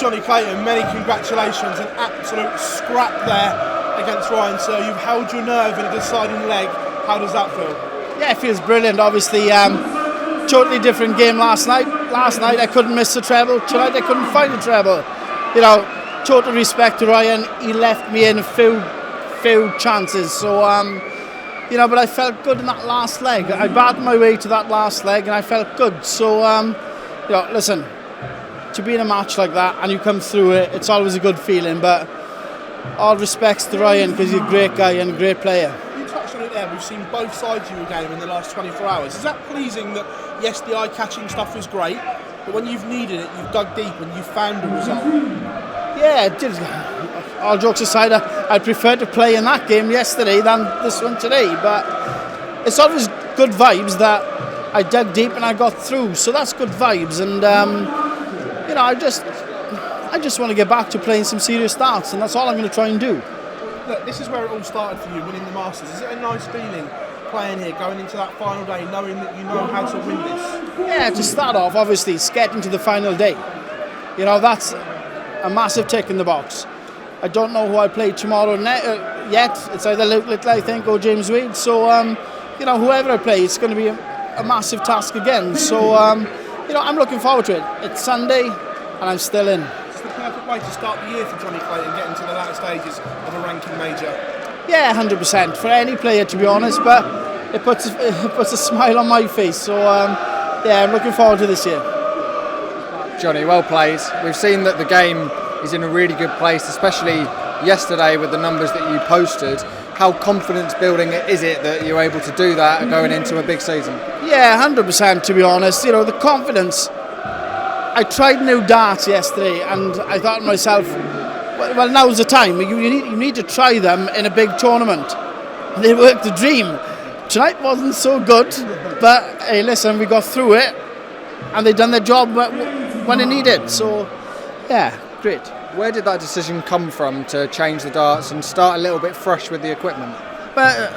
Jonny Clayton, many congratulations. An absolute scrap there against Ryan Searle. You've held your nerve in a deciding leg. How does that feel? Yeah, it feels brilliant. Obviously, totally different game last night. Last night I couldn't miss the treble. Tonight I couldn't find the treble. You know, total respect to Ryan. He left me in a few chances. So, you know, but I felt good in that last leg. I battled my way to that last leg and I felt good. So, you know, listen, to be in a match like that and you come through it, it's always a good feeling. But all respects to Ryan because he's a great guy and a great player. You touched on it there. We've seen both sides of your game in the last 24 hours. Is that pleasing that, yes, the eye-catching stuff was great, but when you've needed it, you've dug deep and you've found a result? Yeah, it did. All jokes aside, I prefer to play in that game yesterday than this one today. But it's always good vibes that I dug deep and I got through. So that's good vibes. And, you know, I just want to get back to playing some serious darts. And that's all I'm going to try and do. Look, this is where it all started for you, winning the Masters. Is it a nice feeling playing here, going into that final day, knowing that you know how to win this? Yeah, to start off, obviously, it's getting to the final day. You know, that's a massive tick in the box. I don't know who I play tomorrow yet. It's either Luke Little, I think, or James Wade. So, you know, whoever I play, it's going to be a massive task again. So, you know, I'm looking forward to it. It's Sunday, and I'm still in. It's the perfect way to start the year for Jonny Clayton, getting to the latter stages of a ranking major. Yeah, 100% for any player, to be honest. But it puts a smile on my face. So, yeah, I'm looking forward to this year. Jonny, well played. We've seen that the game is in a really good place, especially yesterday with the numbers that you posted. How confidence building is it that you're able to do that going into a big season? Yeah, 100% to be honest. You know, the confidence. I tried new darts yesterday and I thought to myself, well, now's the time. You need to try them in a big tournament. They worked the dream. Tonight wasn't so good, but hey, listen, we got through it and they done their job when they needed. So, yeah, great. Where did that decision come from to change the darts and start a little bit fresh with the equipment? But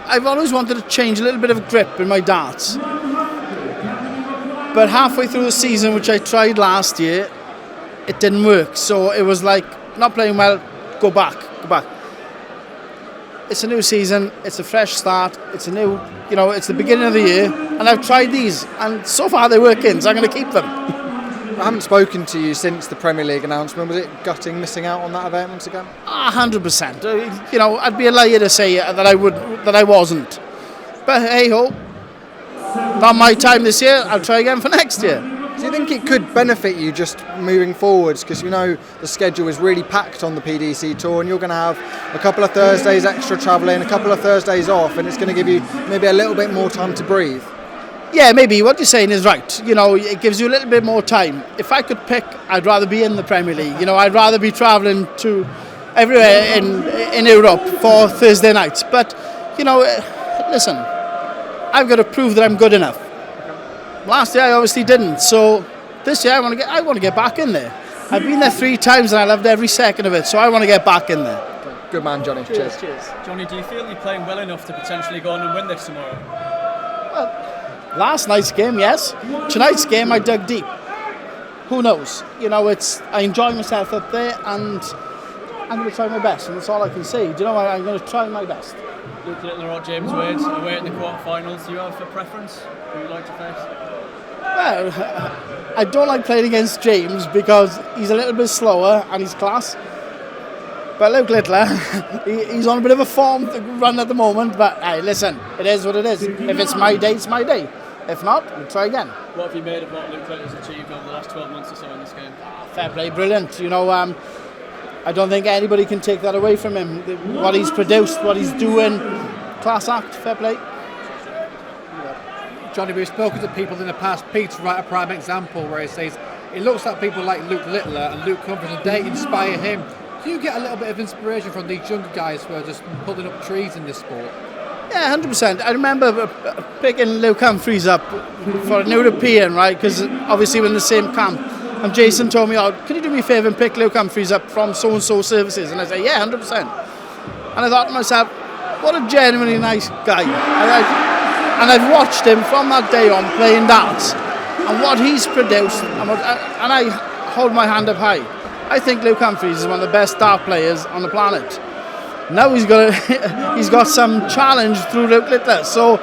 I've always wanted to change a little bit of grip in my darts. But halfway through the season, which I tried last year, it didn't work. So it was like, not playing well, go back. It's a new season, it's a fresh start, it's a new, you know, it's the beginning of the year, and I've tried these, and so far they're working, so I'm going to keep them. I haven't spoken to you since the Premier League announcement. Was it gutting missing out on that event once again? 100%. You know, I'd be a liar to say that I wasn't. But hey ho, not my time this year. I'll try again for next year. Do you think it could benefit you just moving forwards? Because you know the schedule is really packed on the PDC tour, and you're going to have a couple of Thursdays extra travelling, a couple of Thursdays off, and it's going to give you maybe a little bit more time to breathe. Yeah, maybe what you're saying is right. You know, it gives you a little bit more time. If I could pick, I'd rather be in the Premier League. You know, I'd rather be travelling to everywhere in Europe for Thursday nights. But, you know, listen, I've got to prove that I'm good enough. Last year I obviously didn't. So this year I want to get back in there. I've been there 3 times and I loved every second of it. So I want to get back in there. Good man, Jonny. Cheers. Jonny, do you feel you're playing well enough to potentially go on and win this tomorrow? Well, last night's game, yes. Tonight's game, I dug deep. Who knows? You know, I enjoy myself up there, and I'm going to try my best, and that's all I can say. Do you know, I'm going to try my best. Luke Little or James Wade away at the quarterfinals. Do you have a preference? Who would you like to face? Well, I don't like playing against James because he's a little bit slower and he's class. But Luke Littler, he's on a bit of a form run at the moment. But hey, listen, it is what it is. If it's my day, it's my day. If not, we'll try again. What have you made of what Luke Littler's achieved over the last 12 months or so in this game? Fair play, brilliant. You know, I don't think anybody can take that away from him. What he's produced, what he's doing, class act, fair play. Jonny, we've spoken to people in the past. Pete's right a prime example where he says it looks at people like Luke Littler and Luke Humphries and they inspire him. Do you get a little bit of inspiration from these younger guys who are just pulling up trees in this sport? Yeah, 100%. I remember picking Luke Humphries up for an European, right? Because obviously we're in the same camp. And Jason told me, can you do me a favour and pick Luke Humphries up from so-and-so services? And I said, yeah, 100%. And I thought to myself, what a genuinely nice guy. And I've watched him from that day on playing darts. And what he's produced, and I hold my hand up high. I think Luke Humphries is one of the best dart players on the planet. Now he's got some challenge through Luke Littler. So,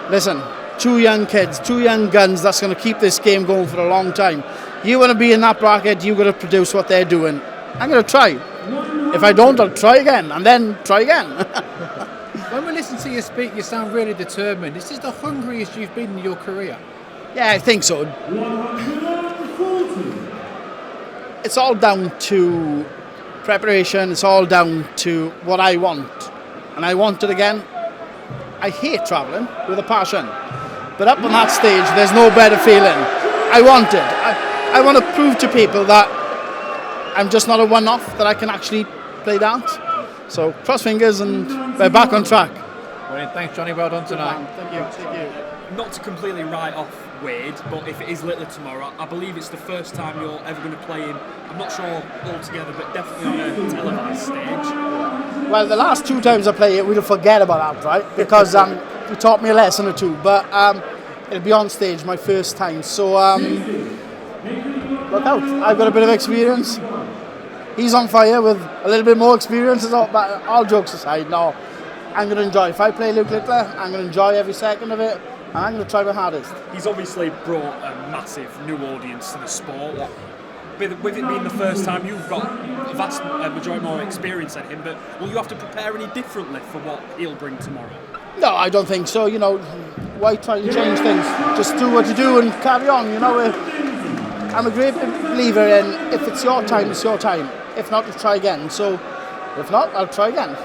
listen, two young kids, two young guns, that's going to keep this game going for a long time. You want to be in that bracket, you've got to produce what they're doing. I'm going to try. If I don't, I'll try again, and then try again. When we listen to you speak, you sound really determined. Is this the hungriest you've been in your career? Yeah, I think so. It's all down to preparation, it's all down to what I want. And I want it again. I hate travelling with a passion. But up on that stage, there's no better feeling. I want it. I want to prove to people that I'm just not a one-off, that I can actually play dance. So cross fingers and we're back on track. Brilliant. Thanks, Johnny. Well done tonight. Thank you. Not to completely write off Wade, but if it is Littler tomorrow, I believe it's the first time you're ever going to play him. I'm not sure altogether, but definitely on a televised stage. Well, the last 2 times I play it, we'll forget about that, right? Because he taught me a lesson or 2. But it'll be on stage my first time. So look out. I've got a bit of experience. He's on fire with a little bit more experience. But all jokes aside, no, I'm going to enjoy. If I play Luke Littler, I'm going to enjoy every second of it. And I'm going to try my hardest. He's obviously brought a massive new audience to the sport. With it being the first time, you've got a vast majority more experience than him, but will you have to prepare any differently for what he'll bring tomorrow? No, I don't think so. You know, why try to change things? Just do what you do and carry on. You know, I'm a great believer in if it's your time, it's your time. If not, we'll try again. So, if not, I'll try again.